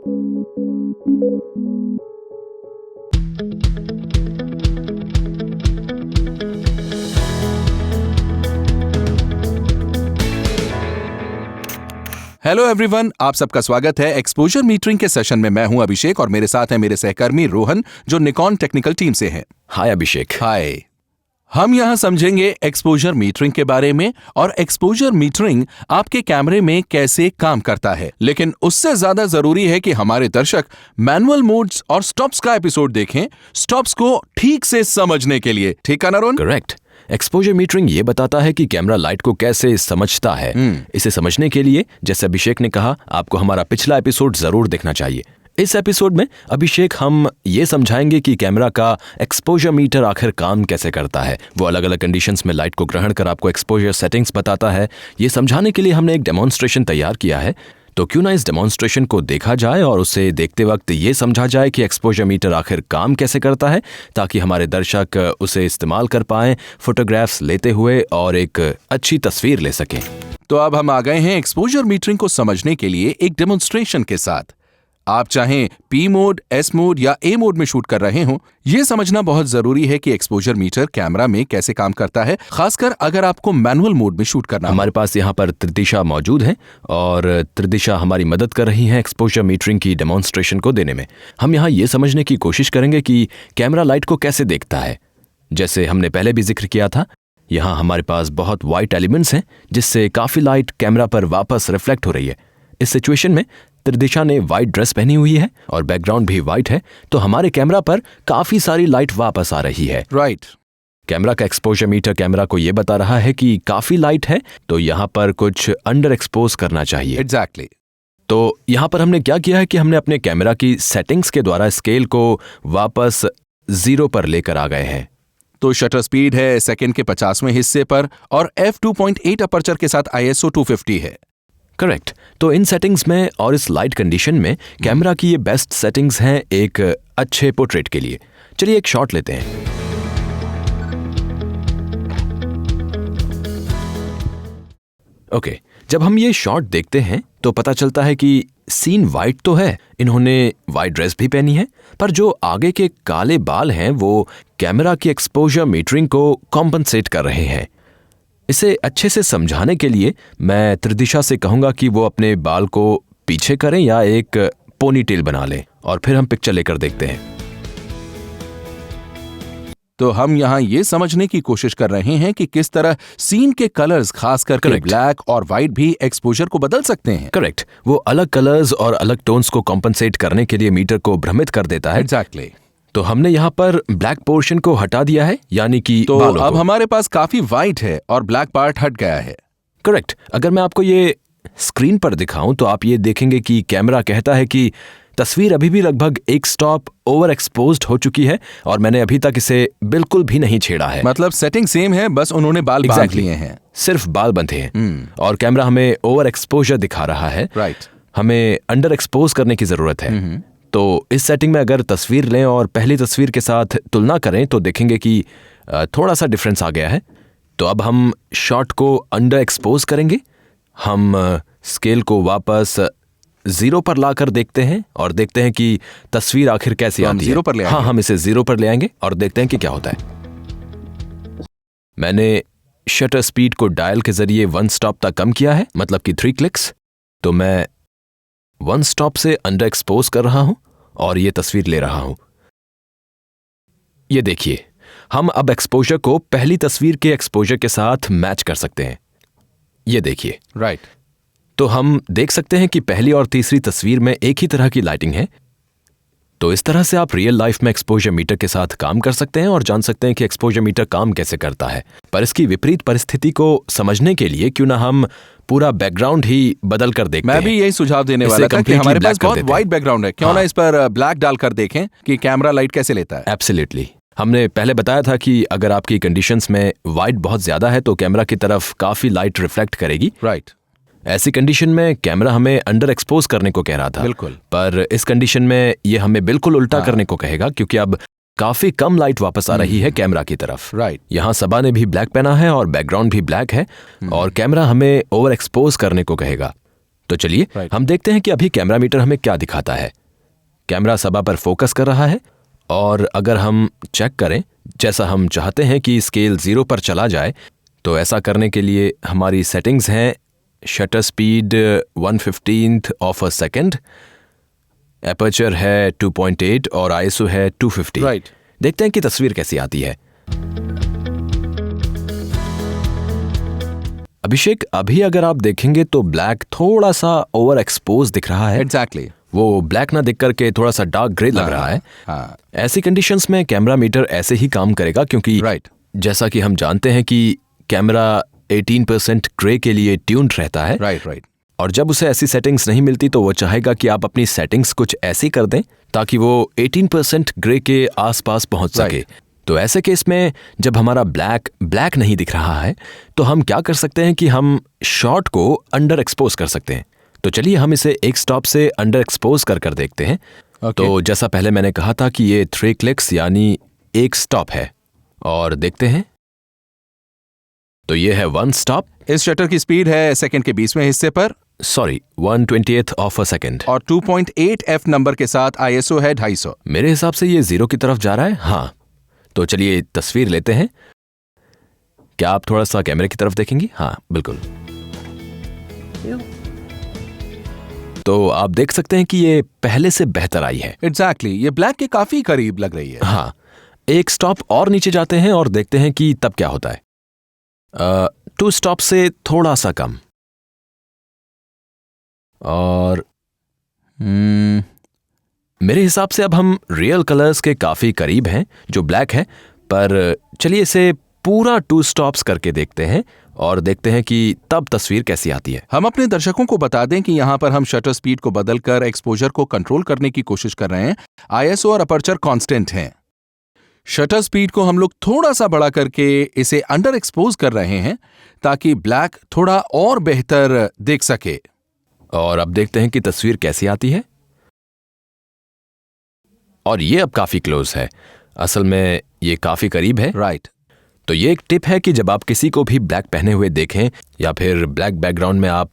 Hello everyone, आप सबका स्वागत है एक्सपोजर मीटरिंग के सेशन में। मैं हूं अभिषेक और मेरे साथ है मेरे सहकर्मी रोहन, जो निकॉन टेक्निकल टीम से हैं। हाय अभिषेक। हाय। हम यहां समझेंगे एक्सपोजर मीटरिंग के बारे में और एक्सपोजर मीटरिंग आपके कैमरे में कैसे काम करता है। लेकिन उससे ज्यादा जरूरी है कि हमारे दर्शक मैनुअल मोड्स और स्टॉप्स का एपिसोड देखें, स्टॉप्स को ठीक से समझने के लिए। ठीक है ना रोहन? करेक्ट। एक्सपोजर मीटरिंग ये बताता है कि कैमरा लाइट को कैसे समझता है। इसे समझने के लिए, जैसे अभिषेक ने कहा, आपको हमारा पिछला एपिसोड जरूर देखना चाहिए। इस एपिसोड में अभिषेक हम ये समझाएंगे कि कैमरा का एक्सपोजर मीटर आखिर काम कैसे करता है। वो अलग अलग कंडीशंस में लाइट को ग्रहण कर आपको एक्सपोजर सेटिंग्स बताता है। ये समझाने के लिए हमने एक डेमोन्स्ट्रेशन तैयार किया है, तो क्यों ना इस डेमोन्स्ट्रेशन को देखा जाए और उसे देखते वक्त ये समझा जाए कि एक्सपोजर मीटर आखिर काम कैसे करता है, ताकि हमारे दर्शक उसे इस्तेमाल कर पाएं फोटोग्राफ्स लेते हुए और एक अच्छी तस्वीर ले सकें। तो अब हम आ गए हैं एक्सपोजर मीटरिंग को समझने के लिए एक डेमोन्स्ट्रेशन के साथ। आप चाहें पी मोड, एस मोड या ए मोड में शूट कर रहे हो, यह समझना बहुत जरूरी है कि एक्सपोजर मीटर कैमरा में कैसे काम करता है, खासकर अगर आपको मैनुअल मोड में शूट करना। हमारे पास यहाँ पर त्रिदिशा मौजूद है और त्रिदिशा हमारी मदद कर रही है एक्सपोजर मीटरिंग की डेमोन्स्ट्रेशन को देने में। हम यहाँ ये समझने की कोशिश करेंगे कि कैमरा लाइट को कैसे देखता है। जैसे हमने पहले भी जिक्र किया था, यहाँ हमारे पास बहुत वाइट एलिमेंट्स हैं, जिससे काफी लाइट कैमरा पर वापस रिफ्लेक्ट हो रही है। इस सिचुएशन में त्रिदिशा ने वाइट ड्रेस पहनी हुई है और बैकग्राउंड भी वाइट है, तो हमारे कैमरा पर काफी सारी लाइट वापस आ रही है। राइट। कैमरा का एक्सपोजर मीटर कैमरा को यह बता रहा है कि काफी लाइट है, तो यहाँ पर कुछ अंडर एक्सपोज करना चाहिए। एग्जैक्टली। तो यहाँ पर हमने क्या किया है कि हमने अपने कैमरा की सेटिंग्स के द्वारा स्केल को वापस 0 पर लेकर आ गए हैं। तो शटर स्पीड है सेकंड के 50वें हिस्से पर और f2.8 अपर्चर के साथ ISO 250 है। करेक्ट। तो इन सेटिंग्स में और इस लाइट कंडीशन में कैमरा की ये बेस्ट सेटिंग्स हैं एक अच्छे पोर्ट्रेट के लिए। चलिए एक शॉट लेते हैं। ओके, जब हम ये शॉट देखते हैं तो पता चलता है कि सीन वाइट तो है, इन्होंने वाइट ड्रेस भी पहनी है, पर जो आगे के काले बाल हैं वो कैमरा की एक्सपोजर मीटरिंग को कॉम्पनसेट कर रहे हैं। इसे अच्छे से समझाने के लिए मैं त्रिदिशा से कहूंगा कि वो अपने बाल को पीछे करें या एक पोनीटेल बना लें, और फिर हम पिक्चर लेकर देखते हैं। तो हम यहाँ ये समझने की कोशिश कर रहे हैं कि किस तरह सीन के कलर्स, खास करके ब्लैक और व्हाइट, भी एक्सपोजर को बदल सकते हैं। करेक्ट। वो अलग कलर्स और अलग टोन्स को कॉम्पनसेट करने के लिए मीटर को भ्रमित कर देता है। एग्जैक्टली। तो हमने यहाँ पर ब्लैक पोर्शन को हटा दिया है, यानी कि तो अब हमारे पास काफी वाइट है और ब्लैक पार्ट हट गया है। करेक्ट। अगर मैं आपको ये स्क्रीन पर दिखाऊं तो आप ये देखेंगे कि कैमरा कहता है कि तस्वीर अभी भी लगभग एक स्टॉप ओवर एक्सपोज्ड हो चुकी है और मैंने अभी तक इसे बिल्कुल भी नहीं छेड़ा है। मतलब सेटिंग सेम है, बस उन्होंने बाल बांध लिए हैं। सिर्फ बाल बंधे हैं और कैमरा हमें ओवर एक्सपोजर दिखा रहा है। राइट। हमें अंडर एक्सपोज करने की जरूरत है। तो इस सेटिंग में अगर तस्वीर लें और पहली तस्वीर के साथ तुलना करें तो देखेंगे कि थोड़ा सा डिफरेंस आ गया है। तो अब हम शॉट को अंडर एक्सपोज करेंगे। हम स्केल को वापस 0 पर लाकर देखते हैं और देखते हैं कि तस्वीर आखिर कैसी आती है। 0 पर ले आएंगे। हाँ, हम इसे 0 पर ले आएंगे और देखते हैं कि क्या होता है। मैंने शटर स्पीड को डायल के जरिए 1 स्टॉप तक कम किया है, मतलब कि 3 क्लिक्स। तो मैं 1 स्टॉप से अंडर एक्सपोज कर रहा हूं और ये तस्वीर ले रहा हूं। ये देखिए, हम अब एक्सपोजर को पहली तस्वीर के एक्सपोजर के साथ मैच कर सकते हैं। ये देखिए। राइट। तो हम देख सकते हैं कि पहली और तीसरी तस्वीर में एक ही तरह की लाइटिंग है। तो इस तरह से आप रियल लाइफ में एक्सपोजर मीटर के साथ काम कर सकते हैं और जान सकते हैं कि एक्सपोजर मीटर काम कैसे करता है। पर इसकी विपरीत परिस्थिति को समझने के लिए क्यों ना हम पूरा बैकग्राउंड ही बदल कर देखते हैं। मैं भी यही सुझाव देने वाला था कि हमारे पास बहुत वाइट बैकग्राउंड है, क्यों ना इस पर ब्लैक डालकर देखें कि कैमरा लाइट कैसे लेता है। एब्सोल्युटली। हमने पहले बताया था कि अगर आपकी कंडीशंस में वाइट बहुत ज्यादा है तो कैमरा की तरफ काफी लाइट रिफ्लेक्ट करेगी। राइट। ऐसी कंडीशन में कैमरा हमें अंडर एक्सपोज करने को कह रहा था। बिल्कुल। पर इस कंडीशन में ये हमें बिल्कुल उल्टा करने को कहेगा, क्योंकि अब काफी कम लाइट वापस आ रही है कैमरा की तरफ। राइट। यहाँ सबा ने भी ब्लैक पहना है और बैकग्राउंड भी ब्लैक है और कैमरा हमें ओवर एक्सपोज करने को कहेगा। तो चलिए Right. हम देखते हैं कि अभी कैमरा मीटर हमें क्या दिखाता है। कैमरा सभा पर फोकस कर रहा है और अगर हम चेक करें जैसा हम चाहते हैं कि स्केल 0 पर चला जाए, तो ऐसा करने के लिए हमारी सेटिंग्स हैं shutter speed 1/15 of a second, aperture है 2.8 और आईएसओ है 250। Right. देखते हैं कि तस्वीर कैसी आती है। अभिषेक, अभी अगर आप देखेंगे तो ब्लैक थोड़ा सा ओवर एक्सपोज दिख रहा है। एग्जैक्टली। वो ब्लैक ना दिख करके थोड़ा सा डार्क ग्रे लग रहा है। हाँ। ऐसी कंडीशंस में कैमरा मीटर ऐसे ही काम करेगा, क्योंकि Right. जैसा कि हम जानते हैं कि कैमरा 18% ग्रे के लिए ट्यून्ड रहता है। राइट। और जब उसे ऐसी सेटिंग्स नहीं मिलती तो वो चाहेगा कि आप अपनी सेटिंग्स कुछ ऐसी कर दें ताकि वो 18% ग्रे के आसपास पहुंच सके। Right. तो ऐसे केस में जब हमारा ब्लैक नहीं दिख रहा है तो हम क्या कर सकते हैं कि हम शॉट को अंडर एक्सपोज कर सकते हैं। तो चलिए हम इसे एक स्टॉप से अंडर एक्सपोज कर देखते हैं। Okay. तो जैसा पहले मैंने कहा था कि ये 3 क्लिक्स यानी एक स्टॉप है, और देखते हैं तो ये है 1 स्टॉप। इस शटर की स्पीड है सेकंड के 20वें हिस्से पर 1/20th ऑफ अ सेकेंड, और 2.8 F नंबर के साथ आईएसओ है 250। मेरे हिसाब से ये 0 की तरफ जा रहा है। हाँ, तो चलिए तस्वीर लेते हैं। क्या आप थोड़ा सा कैमरे की तरफ देखेंगी? हाँ बिल्कुल। तो आप देख सकते हैं कि ये पहले से बेहतर आई है। एग्जैक्टली। ये ब्लैक के काफी करीब लग रही है। हाँ, एक स्टॉप और नीचे जाते हैं और देखते हैं कि तब क्या होता है। 2 स्टॉप से थोड़ा सा कम, और मेरे हिसाब से अब हम रियल कलर्स के काफी करीब हैं जो ब्लैक है। पर चलिए इसे पूरा 2 स्टॉप्स करके देखते हैं और देखते हैं कि तब तस्वीर कैसी आती है। हम अपने दर्शकों को बता दें कि यहाँ पर हम शटर स्पीड को बदलकर एक्सपोजर को कंट्रोल करने की कोशिश कर रहे हैं। आईएसओ और अपर्चर कांस्टेंट हैं। शटर स्पीड को हम लोग थोड़ा सा बढ़ा करके इसे अंडर एक्सपोज कर रहे हैं ताकि ब्लैक थोड़ा और बेहतर देख सके। और अब देखते हैं कि तस्वीर कैसी आती है। और ये अब काफी क्लोज है, असल में ये काफी करीब है। राइट। तो ये एक टिप है कि जब आप किसी को भी ब्लैक पहने हुए देखें या फिर ब्लैक बैकग्राउंड में आप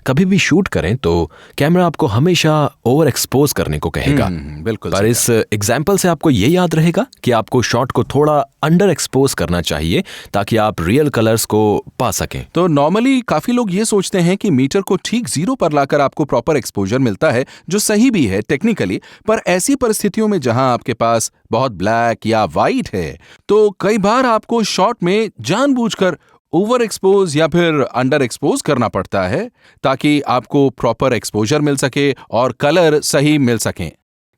कभी भी शूट करें तो कैमरा आपको हमेशा ओवर एक्सपोज करने को कहेगा। बिल्कुल। पर इस एग्जाम्पल से आपको ये याद रहेगा कि आपको शॉट को थोड़ा अंडर एक्सपोज करना चाहिए ताकि आप रियल कलर्स को पा सकें। तो नॉर्मली काफी लोग ये सोचते हैं कि मीटर को ठीक 0 पर लाकर आपको प्रॉपर एक्सपोजर मिलता है, जो सही भी है टेक्निकली। पर ऐसी परिस्थितियों में जहां आपके पास बहुत ब्लैक या वाइट है तो कई बार आपको शॉट में जानबूझकर ओवर एक्सपोज या फिर अंडर एक्सपोज करना पड़ता है ताकि आपको प्रॉपर एक्सपोजर मिल सके और कलर सही मिल सके।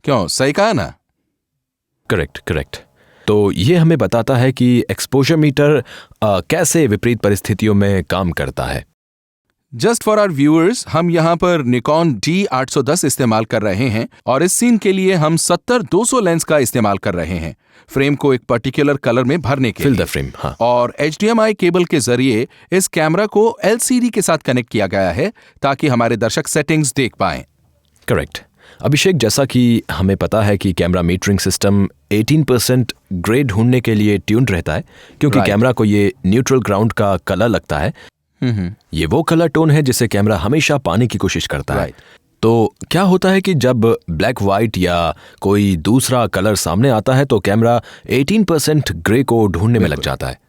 क्यों, सही कहा ना? करेक्ट। तो ये हमें बताता है कि एक्सपोजर मीटर कैसे विपरीत परिस्थितियों में काम करता है। जस्ट फॉर आवर व्यूअर्स, हम यहाँ पर निकॉन D810 इस्तेमाल कर रहे हैं और इस सीन के लिए हम 70-200 लेंस का इस्तेमाल कर रहे हैं फ्रेम को एक पर्टिकुलर कलर में भरने के फिल लिए। The frame. हाँ। और HDMI केबल के जरिए इस कैमरा को LCD के साथ कनेक्ट किया गया है ताकि हमारे दर्शक सेटिंग्स देख पाएं। करेक्ट। अभिषेक, जैसा कि हमें पता है कि कैमरा मीटरिंग सिस्टम 18% ग्रे ढूंढने के लिए ट्यून्ड रहता है, क्योंकि कैमरा को ये न्यूट्रल ग्राउंड का कलर लगता है। ये वो कलर टोन है जिसे कैमरा हमेशा पाने की कोशिश करता है। तो क्या होता है कि जब ब्लैक वाइट या कोई दूसरा कलर सामने आता है तो कैमरा 18% ग्रे को ढूंढने में लग जाता है।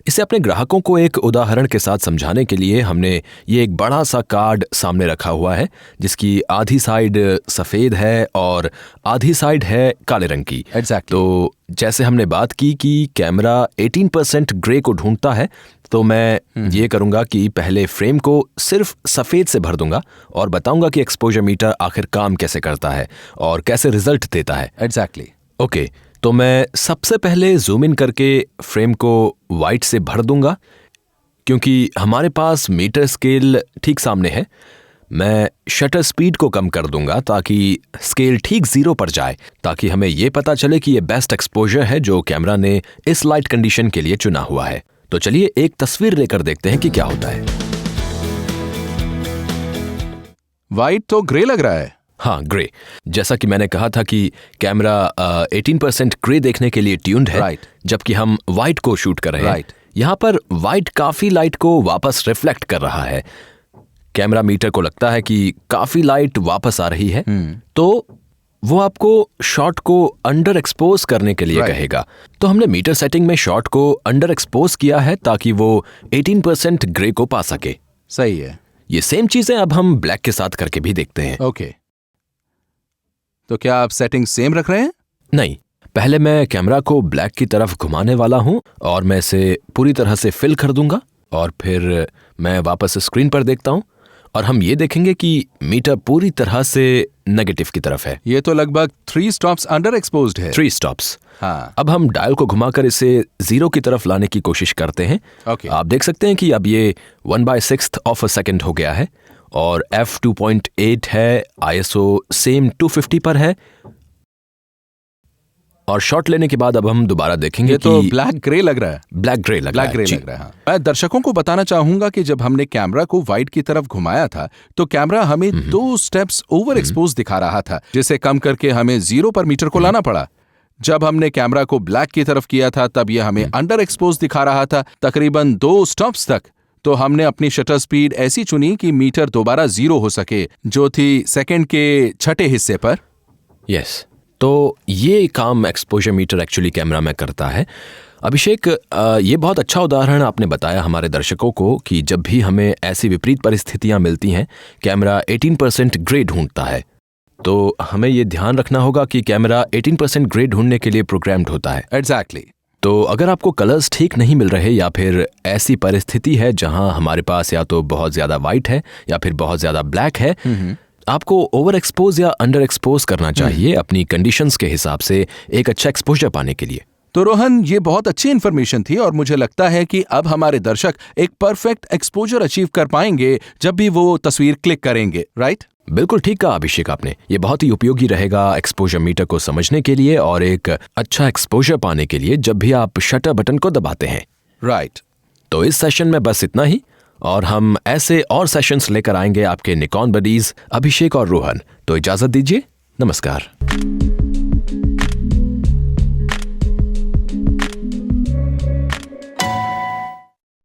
इसे अपने ग्राहकों को एक उदाहरण के साथ समझाने के लिए हमने ये एक बड़ा सा कार्ड सामने रखा हुआ है जिसकी आधी साइड सफ़ेद है और आधी साइड है काले रंग की। तो जैसे हमने बात की कि कैमरा 18% ग्रे को ढूंढता है, तो मैं ये करूंगा कि पहले फ्रेम को सिर्फ सफ़ेद से भर दूंगा और बताऊंगा कि एक्सपोजर मीटर आखिर काम कैसे करता है और कैसे रिजल्ट देता है। ओके, तो मैं सबसे पहले जूम इन करके फ्रेम को वाइट से भर दूंगा क्योंकि हमारे पास मीटर स्केल ठीक सामने है। मैं शटर स्पीड को कम कर दूंगा ताकि स्केल ठीक 0 पर जाए, ताकि हमें यह पता चले कि यह बेस्ट एक्सपोजर है जो कैमरा ने इस लाइट कंडीशन के लिए चुना हुआ है। तो चलिए एक तस्वीर लेकर देखते हैं कि क्या होता है। वाइट तो ग्रे लग रहा है। हाँ, ग्रे। जैसा कि मैंने कहा था कि कैमरा 18% ग्रे देखने के लिए ट्यून्ड है, जबकि हम वाइट को शूट कर रहे हैं। यहाँ पर वाइट काफी लाइट को वापस रिफ्लेक्ट कर रहा है। कैमरा मीटर को लगता है कि काफी लाइट वापस आ रही है, तो वो आपको शॉट को अंडर एक्सपोज करने के लिए कहेगा। तो हमने मीटर सेटिंग में शॉट को अंडर एक्सपोज किया है ताकि वो 18% ग्रे को पा सके। सही है। ये सेम चीजें अब हम ब्लैक के साथ करके भी देखते हैं। ओके, तो क्या आप सेटिंग सेम रख रहे हैं? नहीं, पहले मैं कैमरा को ब्लैक की तरफ घुमाने वाला हूं और मैं इसे पूरी तरह से फिल कर दूंगा और फिर मैं वापस स्क्रीन पर देखता हूं और हम ये देखेंगे कि मीटर पूरी तरह से नेगेटिव की तरफ है। ये तो लगभग 3 स्टॉप्स अंडर एक्सपोज्ड है। 3 स्टॉप्स। हाँ। अब हम डायल को घुमाकर इसे 0 की तरफ लाने की कोशिश करते हैं। ओके। आप देख सकते हैं कि अब ये 1/6 ऑफ अ सेकेंड हो गया है और f 2.8 है, ISO सेम 250 पर है और शॉट लेने के बाद अब हम दोबारा देखेंगे ये तो कि ब्लैक ग्रे लग रहा है। ब्लैक ग्रे लग रहा है। जी। लग रहा है। हाँ। मैं दर्शकों को बताना चाहूंगा कि जब हमने कैमरा को वाइट की तरफ घुमाया था तो कैमरा हमें 2 स्टेप्स ओवर एक्सपोज दिखा रहा था, जिसे कम करके हमें 0 पर मीटर को लाना पड़ा। जब हमने कैमरा को ब्लैक की तरफ किया था तब यह हमें अंडर एक्सपोज दिखा रहा था, तकरीबन 2 स्टॉप्स तक। तो हमने अपनी शटर स्पीड ऐसी चुनी कि मीटर दोबारा 0 हो सके, जो थी सेकंड के छठे हिस्से पर। यस, तो ये काम एक्सपोजर मीटर एक्चुअली कैमरा में करता है। अभिषेक, ये बहुत अच्छा उदाहरण आपने बताया हमारे दर्शकों को कि जब भी हमें ऐसी विपरीत परिस्थितियां मिलती हैं, कैमरा 18% ग्रे ढूंढता है। तो हमें ये ध्यान रखना होगा कि कैमरा 18% ग्रे ढूंढने के लिए प्रोग्राम्ड होता है। एग्जैक्टली। तो अगर आपको कलर्स ठीक नहीं मिल रहे या फिर ऐसी परिस्थिति है जहां हमारे पास या तो बहुत ज्यादा व्हाइट है या फिर बहुत ज्यादा ब्लैक है, आपको ओवर एक्सपोज या अंडर एक्सपोज करना चाहिए अपनी कंडीशंस के हिसाब से एक अच्छा एक्सपोजर पाने के लिए। तो रोहन, ये बहुत अच्छी इन्फॉर्मेशन थी और मुझे लगता है कि अब हमारे दर्शक एक परफेक्ट एक्सपोजर अचीव कर पाएंगे जब भी वो तस्वीर क्लिक करेंगे, राइट? बिल्कुल ठीक कहा अभिषेक आपने। ये बहुत ही उपयोगी रहेगा एक्सपोजर मीटर को समझने के लिए और एक अच्छा एक्सपोजर पाने के लिए जब भी आप शटर बटन को दबाते हैं। राइट। तो इस सेशन में बस इतना ही और हम ऐसे और सेशंस लेकर आएंगे आपके निकॉन बडीज अभिषेक और रोहन। तो इजाजत दीजिए, नमस्कार।